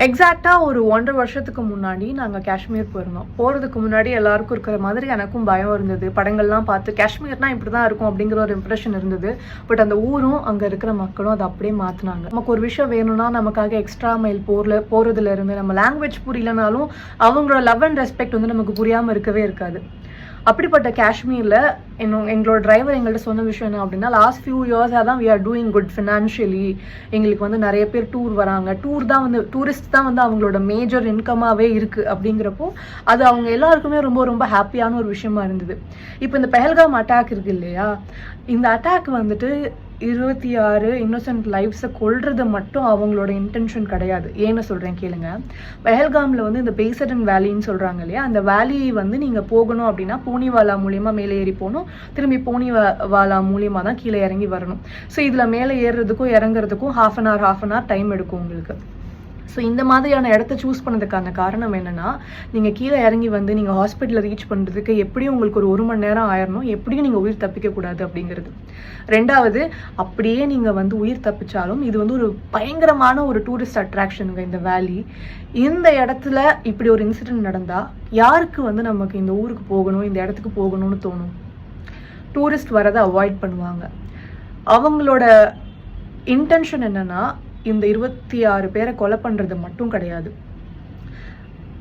எக்ஸாக்டாக ஒரு 1.5 வருஷத்துக்கு முன்னாடி நாங்கள் காஷ்மீர் போயிருந்தோம். போகிறதுக்கு முன்னாடி எல்லாருக்கும் இருக்கிற மாதிரி எனக்கும் பயம் இருந்தது. படங்கள்லாம் பார்த்து காஷ்மீர்னா இப்படி தான் இருக்கும் அப்படிங்கிற ஒரு இம்ப்ரெஷன் இருந்தது. பட் அந்த ஊரும் அங்கே இருக்கிற மக்களும் அதை அப்படியே மாற்றினாங்க. நமக்கு ஒரு விஷயம் வேணும்னா நமக்காக எக்ஸ்ட்ரா மைல் போகிறதுல இருந்து நம்ம லாங்குவேஜ் புரியலனாலும் அவங்களோட லவ் அண்ட் ரெஸ்பெக்ட் வந்து நமக்கு புரியாமல் இருக்கவே இருக்காது. அப்படிப்பட்ட காஷ்மீரில் எங்களோட டிரைவர் எங்கள்கிட்ட சொன்ன விஷயம் என்ன அப்படின்னா, லாஸ்ட் ஃபியூ இயர்ஸாக தான் we are doing good financially. எங்களுக்கு வந்து நிறைய பேர் டூர் வராங்க. டூரிஸ்ட் தான் வந்து அவங்களோட மேஜர் இன்கமாகவே இருக்குது. அப்படிங்கிறப்போ அது அவங்க எல்லாருக்குமே ரொம்ப ரொம்ப ஹாப்பியான ஒரு விஷயமா இருந்தது. இப்போ இந்த பெஹல்காம் அட்டாக் இருக்கு இல்லையா, இந்த அட்டாக் வந்துட்டு 26 இன்னோசன்ட் லைஃப்ஸை கொல்றது மட்டும் அவங்களோட இன்டென்ஷன் கிடையாது. ஏன்னு சொல்கிறேன் கேளுங்க. பெஹல்காமில் வந்து இந்த பேசடன் வேலின்னு சொல்கிறாங்க இல்லையா, அந்த வேலி வந்து நீங்கள் போகணும் அப்படின்னா பூனிவாலா மூலியமாக மேலே ஏறி போகணும். திரும்பி பூனிவாலா மூலியமாக தான் கீழே இறங்கி வரணும். ஸோ இதில் மேலே ஏறுறதுக்கும் இறங்குறதுக்கும் ஹாஃப் அன் ஹவர் டைம் எடுக்கும் உங்களுக்கு. ஸோ இந்த மாதிரியான இடத்த சூஸ் பண்ணதுக்கான காரணம் என்னென்னா, நீங்கள் கீழே இறங்கி வந்து நீங்கள் ஹாஸ்பிட்டலில் ரீச் பண்ணுறதுக்கு எப்படியும் உங்களுக்கு ஒரு 1 மணி நேரம் ஆயிரணும். எப்படியும் நீங்கள் உயிர் தப்பிக்கக்கூடாது அப்படிங்கிறது. ரெண்டாவது, அப்படியே நீங்கள் வந்து உயிர் தப்பிச்சாலும் இது வந்து ஒரு பயங்கரமான ஒரு டூரிஸ்ட் அட்ராக்ஷனுங்க இந்த வேலி. இந்த இடத்துல இப்படி ஒரு இன்சிடென்ட் நடந்தால் யாருக்கு வந்து நமக்கு இந்த ஊருக்கு போகணும், இந்த இடத்துக்கு போகணும்னு தோணும்? டூரிஸ்ட் வரதை அவாய்ட் பண்ணுவாங்க. அவங்களோட இன்டென்ஷன் என்னென்னா, இந்த 26 பேரை கொலை பண்ணுறது மட்டும் கிடையாது.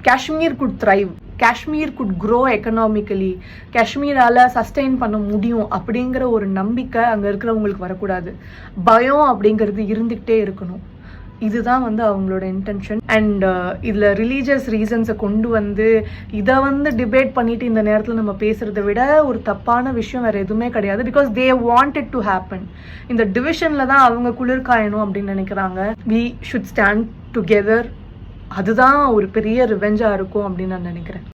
Kashmir could thrive, Kashmir could grow economically, காஷ்மீரால் சஸ்டெயின் பண்ண முடியும் அப்படிங்கிற ஒரு நம்பிக்கை அங்கே இருக்கிறவங்களுக்கு வரக்கூடாது. பயம் அப்படிங்கிறது இருந்துக்கிட்டே இருக்கணும். இதுதான் வந்து அவங்களோட இன்டென்ஷன். அண்ட் இதில் ரிலீஜியஸ் ரீசன்ஸை கொண்டு வந்து இதை வந்து டிபேட் பண்ணிட்டு இந்த நேரத்தில் நம்ம பேசுகிறத விட ஒரு தப்பான விஷயம் வேறு எதுவுமே கிடையாது. Because they want it to happen. இந்த டிவிஷனில் தான் அவங்க குளிர் காயணும் அப்படின்னு நினைக்கிறாங்க. We should stand together. அதுதான் ஒரு பெரிய ரிவெஞ்சாக இருக்கும் அப்படின்னு நான் நினைக்கிறேன்.